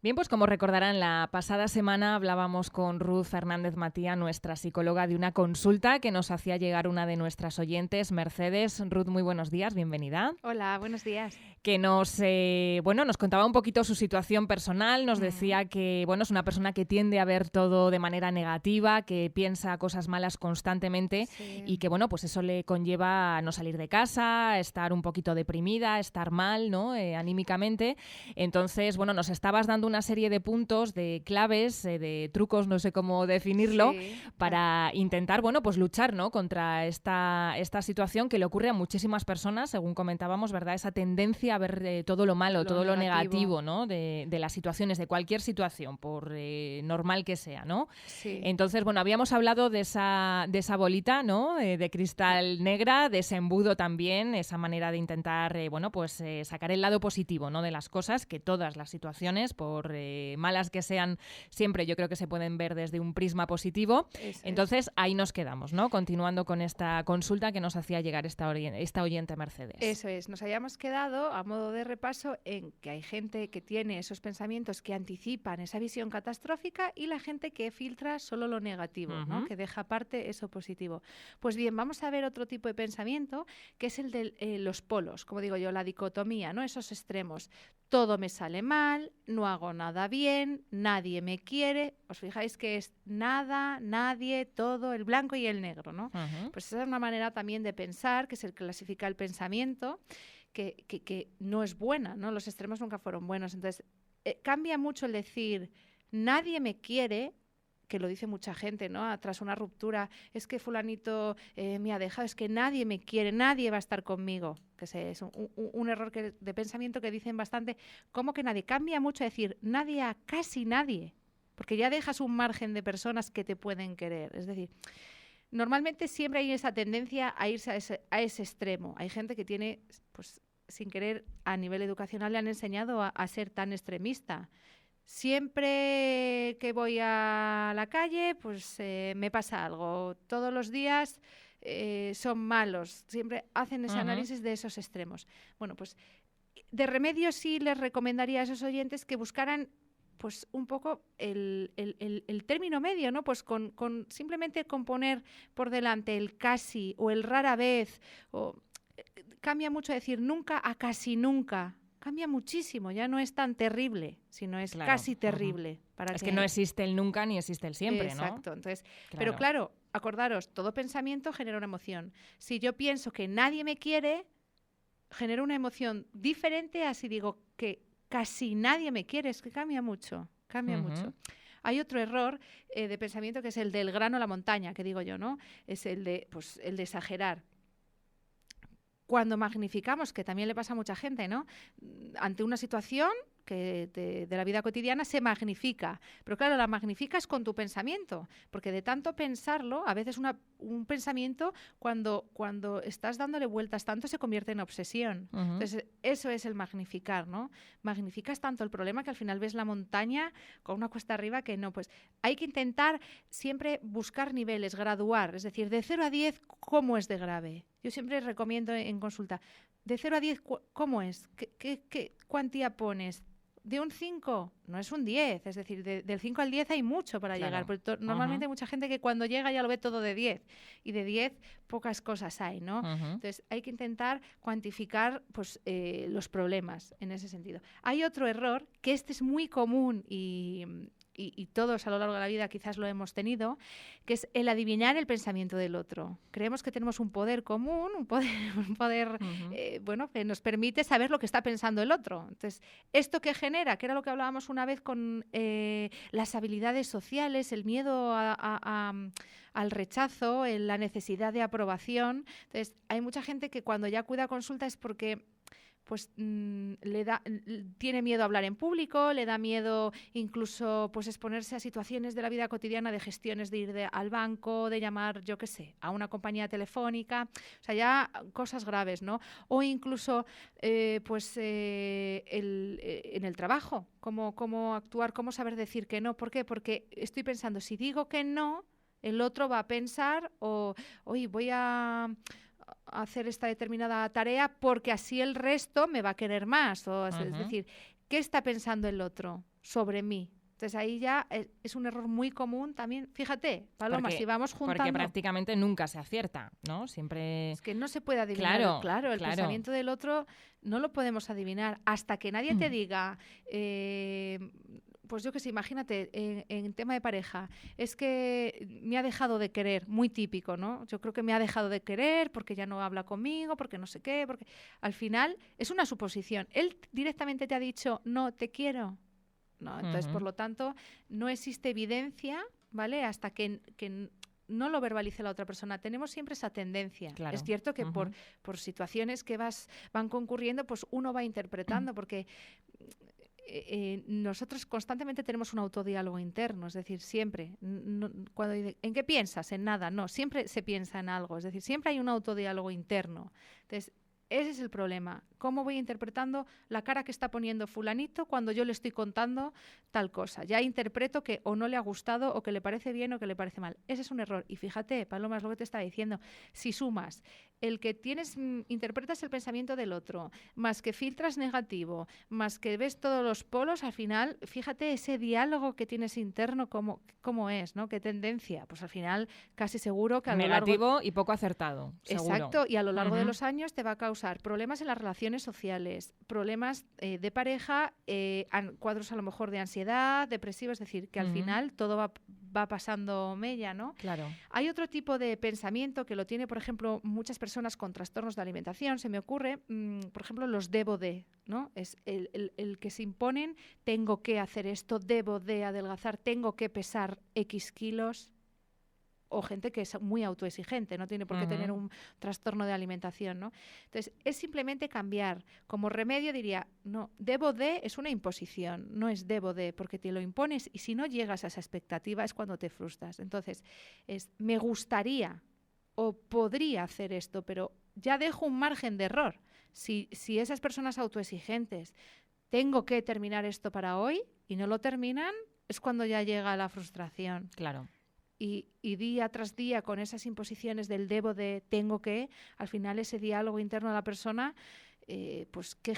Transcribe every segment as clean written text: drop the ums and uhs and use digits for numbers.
Bien, pues como recordarán, la pasada semana hablábamos con Ruth Fernández Matía, nuestra psicóloga, de una consulta que nos hacía llegar una de nuestras oyentes, Mercedes. Ruth, muy buenos días, bienvenida. Hola, buenos días. Que nos contaba un poquito su situación personal, nos decía que es una persona que tiende a ver todo de manera negativa, que piensa cosas malas constantemente y que pues eso le conlleva a no salir de casa, estar un poquito deprimida, estar mal, ¿no? Anímicamente. Entonces, nos estabas dando una serie de puntos, de claves, de trucos, no sé cómo definirlo, para intentar, luchar, ¿no? Contra esta situación que le ocurre a muchísimas personas, según comentábamos, ¿verdad? Esa tendencia a ver todo lo malo, todo lo negativo, ¿no? De las situaciones, de cualquier situación, por normal que sea, ¿no? Sí. Entonces, habíamos hablado de esa bolita, ¿no? De cristal negra, de ese embudo también, esa manera de intentar, sacar el lado positivo, ¿no? De las cosas, que todas las situaciones, por malas que sean, siempre yo creo que se pueden ver desde un prisma positivo. Entonces, ahí nos quedamos, ¿no? Continuando con esta consulta que nos hacía llegar esta oyente Mercedes. Eso es, nos habíamos quedado a modo de repaso en que hay gente que tiene esos pensamientos que anticipan esa visión catastrófica y la gente que filtra solo lo negativo, ¿no? Que deja aparte eso positivo. Pues bien, vamos a ver otro tipo de pensamiento, que es el de los polos, como digo yo, la dicotomía, ¿no? Esos extremos. Todo me sale mal, no hago nada bien, nadie me quiere. Os fijáis que es nada, nadie, todo, el blanco y el negro, ¿no? Pues esa es una manera también de pensar, que se clasifica el pensamiento, que no es buena, ¿no? Los extremos nunca fueron buenos. Entonces, cambia mucho el decir, nadie me quiere, que lo dice mucha gente, ¿no? Tras una ruptura, es que fulanito me ha dejado, es que nadie me quiere, nadie va a estar conmigo. Que es un error de pensamiento que dicen bastante. ¿Cómo que nadie? Cambia mucho decir nadie a casi nadie, porque ya dejas un margen de personas que te pueden querer. Es decir, normalmente siempre hay esa tendencia a irse a ese extremo. Hay gente que tiene, pues sin querer, a nivel educacional le han enseñado a ser tan extremista. Siempre que voy a la calle, pues me pasa algo. Todos los días son malos. Siempre hacen ese análisis de esos extremos. Bueno, pues de remedio sí les recomendaría a esos oyentes que buscaran pues un poco el término medio, ¿no? Pues simplemente con poner por delante el casi o el rara vez. Cambia mucho decir nunca a casi nunca. Cambia muchísimo, ya no es tan terrible, sino es casi terrible. Es que no existe el nunca ni existe el siempre, ¿no? Exacto. Entonces, pero claro, acordaros, todo pensamiento genera una emoción. Si yo pienso que nadie me quiere, genera una emoción diferente a si digo que casi nadie me quiere. Es que cambia mucho, mucho. Hay otro error de pensamiento que es el del grano a la montaña, que digo yo, ¿no? Es el de exagerar. Cuando magnificamos, que también le pasa a mucha gente, ¿no? Ante una situación que de la vida cotidiana se magnifica. Pero claro, la magnificas con tu pensamiento, porque de tanto pensarlo, a veces un pensamiento, cuando estás dándole vueltas tanto, se convierte en obsesión. Entonces, eso es el magnificar, ¿no? Magnificas tanto el problema que al final ves la montaña con una cuesta arriba que no. Pues hay que intentar siempre buscar niveles, graduar. Es decir, de 0 a 10, ¿cómo es de grave? Yo siempre recomiendo en consulta, de 0 a 10, ¿cómo es? ¿Qué cuantía pones? De un 5 no es un 10, es decir, del 5 al 10 hay mucho para llegar. Porque normalmente hay mucha gente que cuando llega ya lo ve todo de 10 y de 10 pocas cosas hay, ¿no? Entonces hay que intentar cuantificar pues, los problemas en ese sentido. Hay otro error, que este es muy común y todos a lo largo de la vida quizás lo hemos tenido, que es el adivinar el pensamiento del otro. Creemos que tenemos un poder común, un poder que nos permite saber lo que está pensando el otro. Entonces, ¿esto qué genera? Que era lo que hablábamos una vez con las habilidades sociales, el miedo al rechazo, la necesidad de aprobación. Entonces, hay mucha gente que cuando ya acude a consulta es porque pues tiene miedo a hablar en público, le da miedo incluso pues exponerse a situaciones de la vida cotidiana, de gestiones de ir al banco, de llamar, yo qué sé, a una compañía telefónica, o sea, ya cosas graves, ¿no? O incluso en el trabajo, cómo actuar, cómo saber decir que no. ¿Por qué? Porque estoy pensando, si digo que no, el otro va a pensar, oye, voy a hacer esta determinada tarea porque así el resto me va a querer más. Es decir, ¿qué está pensando el otro sobre mí? Entonces ahí ya es un error muy común también. Fíjate, Paloma, si vamos juntando... Porque prácticamente nunca se acierta, ¿no? Siempre... Es que no se puede adivinar. Claro, el pensamiento del otro no lo podemos adivinar. Hasta que nadie te diga... pues yo qué sé, imagínate, en tema de pareja, es que me ha dejado de querer, muy típico, ¿no? Yo creo que me ha dejado de querer porque ya no habla conmigo, porque no sé qué, porque... Al final es una suposición. Él directamente te ha dicho, no, te quiero. ¿No? Entonces, por lo tanto, no existe evidencia, ¿vale? Hasta que no lo verbalice la otra persona. Tenemos siempre esa tendencia. Claro. Es cierto que por situaciones que van concurriendo, pues uno va interpretando, porque nosotros constantemente tenemos un autodiálogo interno, es decir, siempre. ¿En qué piensas? En nada. No, siempre se piensa en algo. Es decir, siempre hay un autodiálogo interno. Entonces, ese es el problema. ¿Cómo voy interpretando la cara que está poniendo fulanito cuando yo le estoy contando tal cosa? Ya interpreto que o no le ha gustado o que le parece bien o que le parece mal. Ese es un error. Y fíjate, Paloma, es lo que te estaba diciendo. Si sumas el que interpretas el pensamiento del otro, más que filtras negativo, más que ves todos los polos, al final, fíjate ese diálogo que tienes interno, cómo es, ¿no? ¿Qué tendencia? Pues al final casi seguro que a lo largo... Negativo y poco acertado, seguro. Exacto, y a lo largo de los años te va a causar problemas en las relaciones sociales, problemas de pareja, cuadros a lo mejor de ansiedad, depresivos, es decir, que al final todo va pasando mella, ¿no? Claro. Hay otro tipo de pensamiento que lo tiene, por ejemplo, muchas personas con trastornos de alimentación, se me ocurre, por ejemplo, los debo de, ¿no? Es el que se imponen, tengo que hacer esto, debo de adelgazar, tengo que pesar X kilos. O gente que es muy autoexigente, no tiene por qué tener un trastorno de alimentación, ¿no? Entonces, es simplemente cambiar. Como remedio diría, no, debo de es una imposición, no es debo de, porque te lo impones y si no llegas a esa expectativa es cuando te frustras. Entonces, me gustaría o podría hacer esto, pero ya dejo un margen de error. Si esas personas autoexigentes, tengo que terminar esto para hoy y no lo terminan, es cuando ya llega la frustración. Claro. Y día tras día con esas imposiciones del debo de tengo que, al final ese diálogo interno de la persona pues que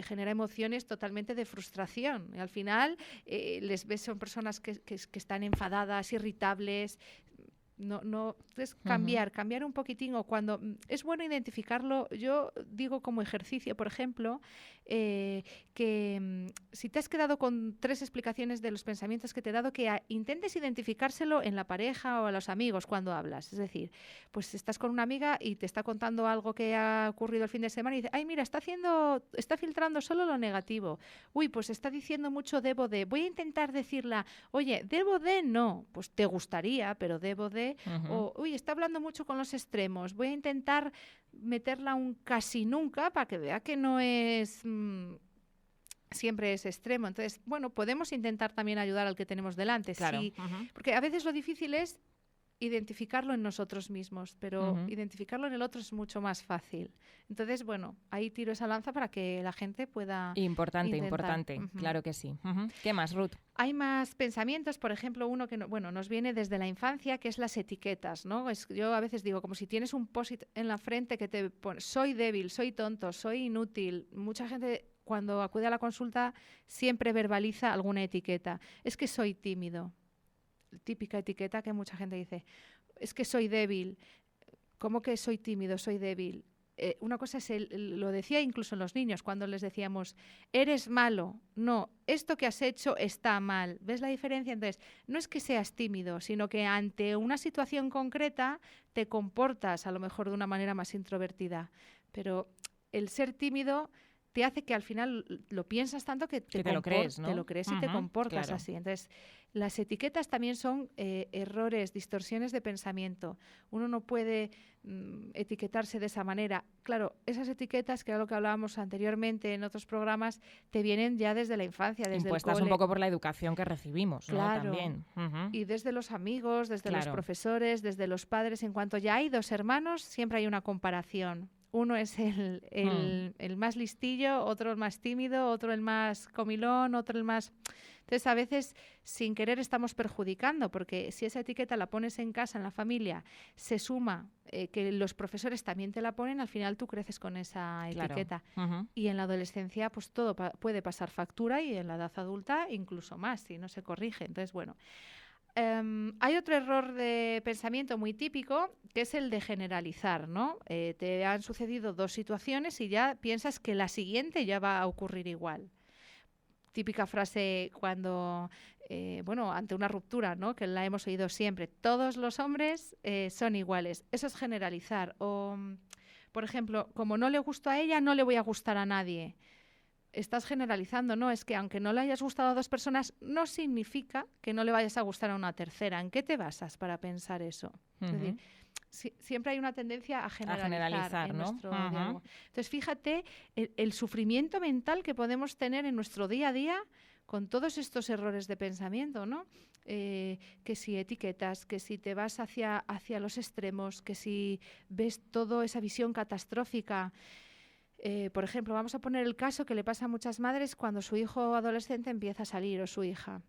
genera emociones totalmente de frustración. Y al final les ves, son personas que están enfadadas, irritables. Entonces cambiar un poquitín, o cuando es bueno identificarlo. Yo digo como ejercicio, por ejemplo, que si te has quedado con 3 explicaciones de los pensamientos que te he dado, que intentes identificárselo en la pareja o a los amigos cuando hablas. Es decir, pues estás con una amiga y te está contando algo que ha ocurrido el fin de semana y dice, ay, mira, está filtrando solo lo negativo. Uy, pues está diciendo mucho debo de. Voy a intentar decirla, oye, debo de no. Pues te gustaría, pero debo de. O, uy, está hablando mucho con los extremos. Voy a intentar meterla un casi nunca para que vea que no es... siempre es extremo. Entonces, bueno, podemos intentar también ayudar al que tenemos delante. Claro. Sí, porque a veces lo difícil es identificarlo en nosotros mismos, pero identificarlo en el otro es mucho más fácil. Entonces, bueno, ahí tiro esa lanza para que la gente pueda Importante, claro que sí. ¿Qué más, Ruth? Hay más pensamientos, por ejemplo, uno que nos viene desde la infancia, que es las etiquetas, ¿no? Yo a veces digo, como si tienes un post-it en la frente que te pone, soy débil, soy tonto, soy inútil. Mucha gente cuando acude a la consulta siempre verbaliza alguna etiqueta. Es que soy tímido. Típica etiqueta que mucha gente dice, es que soy débil. ¿Cómo que soy tímido, soy débil? Una cosa es, lo decía incluso en los niños, cuando les decíamos, eres malo. No, esto que has hecho está mal. ¿Ves la diferencia? Entonces, no es que seas tímido, sino que ante una situación concreta te comportas a lo mejor de una manera más introvertida. Pero el ser tímido te hace que al final lo piensas tanto que te lo crees, ¿no? Te lo crees y te comportas así. Entonces, las etiquetas también son errores, distorsiones de pensamiento. Uno no puede etiquetarse de esa manera. Claro, esas etiquetas, que era lo que hablábamos anteriormente en otros programas, te vienen ya desde la infancia, desde impuestas el cole. Un poco por la educación que recibimos, claro, ¿no? También. Y desde los amigos, desde los profesores, desde los padres. En cuanto ya hay 2 hermanos, siempre hay una comparación. uno es el más listillo, otro el más tímido, otro el más comilón, otro el más... Entonces, a veces, sin querer, estamos perjudicando, porque si esa etiqueta la pones en casa, en la familia, se suma que los profesores también te la ponen, al final tú creces con esa etiqueta. Claro. Y en la adolescencia, pues todo puede pasar factura, y en la edad adulta incluso más, si no se corrige. Entonces, bueno... hay otro error de pensamiento muy típico, que es el de generalizar, ¿no? Te han sucedido 2 situaciones y ya piensas que la siguiente ya va a ocurrir igual. Típica frase cuando, ante una ruptura, ¿no? Que la hemos oído siempre, todos los hombres son iguales. Eso es generalizar. O, por ejemplo, como no le gusto a ella, no le voy a gustar a nadie. Estás generalizando, ¿no? Es que aunque no le hayas gustado a 2 personas, no significa que no le vayas a gustar a una tercera. ¿En qué te basas para pensar eso? Es decir, siempre hay una tendencia a generalizar en ¿no? nuestro diálogo. Entonces, fíjate el sufrimiento mental que podemos tener en nuestro día a día con todos estos errores de pensamiento, ¿no? Que si etiquetas, que si te vas hacia los extremos, que si ves toda esa visión catastrófica. Por ejemplo, vamos a poner el caso que le pasa a muchas madres cuando su hijo adolescente empieza a salir, o su hija.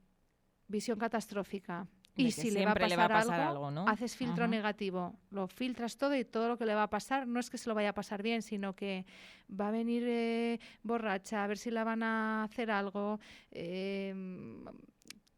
Visión catastrófica. Y si le va a pasar algo, ¿no? Haces filtro negativo. Lo filtras todo, y todo lo que le va a pasar no es que se lo vaya a pasar bien, sino que va a venir borracha, a ver si la van a hacer algo.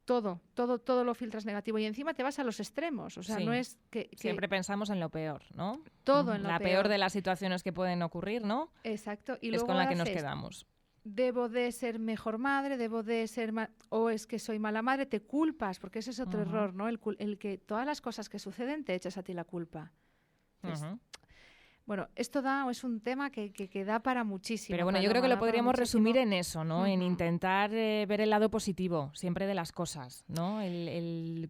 Todo lo filtras negativo, y encima te vas a los extremos. O sea, no es que... Siempre pensamos en lo peor, ¿no? Todo en lo peor. La peor de las situaciones que pueden ocurrir, ¿no? Exacto. Y es luego con la que nos quedamos. Debo de ser mejor madre, debo de ser... o es que soy mala madre, te culpas, porque ese es otro error, ¿no? El que todas las cosas que suceden te echas a ti la culpa. Entonces, bueno, esto es un tema que da para muchísimo. Pero bueno, yo creo que lo podríamos resumir en eso, ¿no? En intentar ver el lado positivo siempre de las cosas, ¿no?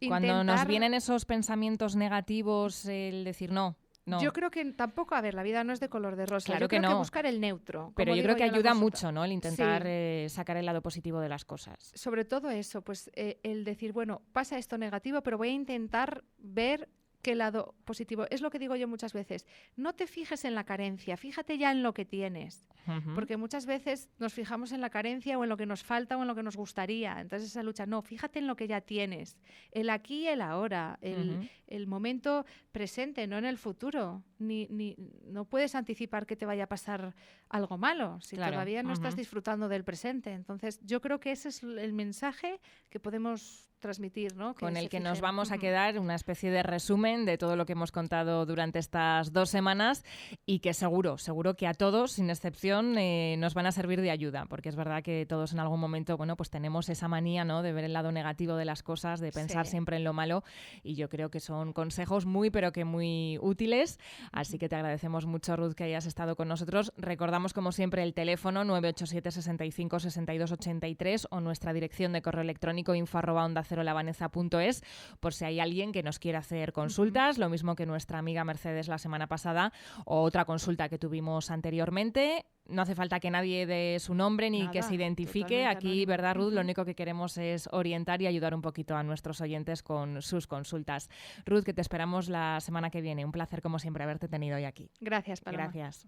Cuando nos vienen esos pensamientos negativos, el decir no. Yo creo que tampoco, la vida no es de color de rosa. Claro, yo creo que buscar el neutro. Pero yo creo que ayuda mucho, ¿no? El intentar sacar el lado positivo de las cosas. Sobre todo eso, pues el decir, bueno, pasa esto negativo, pero voy a intentar ver qué lado positivo. Es lo que digo yo muchas veces. No te fijes en la carencia, fíjate ya en lo que tienes. Porque muchas veces nos fijamos en la carencia, o en lo que nos falta, o en lo que nos gustaría. Entonces esa lucha, no, fíjate en lo que ya tienes. El aquí y el ahora, el momento presente, no en el futuro. No puedes anticipar que te vaya a pasar algo malo si todavía no estás disfrutando del presente. Entonces yo creo que ese es el mensaje que podemos transmitir, ¿no? Con el que nos vamos a quedar, una especie de resumen de todo lo que hemos contado durante estas 2 semanas, y que seguro que a todos, sin excepción, nos van a servir de ayuda, porque es verdad que todos en algún momento, pues tenemos esa manía, ¿no? De ver el lado negativo de las cosas, de pensar siempre en lo malo, y yo creo que son consejos pero que muy útiles. Así que te agradecemos mucho, Ruth, que hayas estado con nosotros. Recordamos, como siempre, el teléfono 987 65 62 83 o nuestra dirección de correo electrónico info@ondacerolavaneza.es, por si hay alguien que nos quiera hacer consultas, lo mismo que nuestra amiga Mercedes la semana pasada, o otra consulta que tuvimos anteriormente. No hace falta que nadie dé su nombre ni que se identifique. Aquí, ¿verdad, Ruth? Lo único que queremos es orientar y ayudar un poquito a nuestros oyentes con sus consultas. Ruth, que te esperamos la semana que viene. Un placer, como siempre, haberte tenido hoy aquí. Gracias, Paloma. Gracias.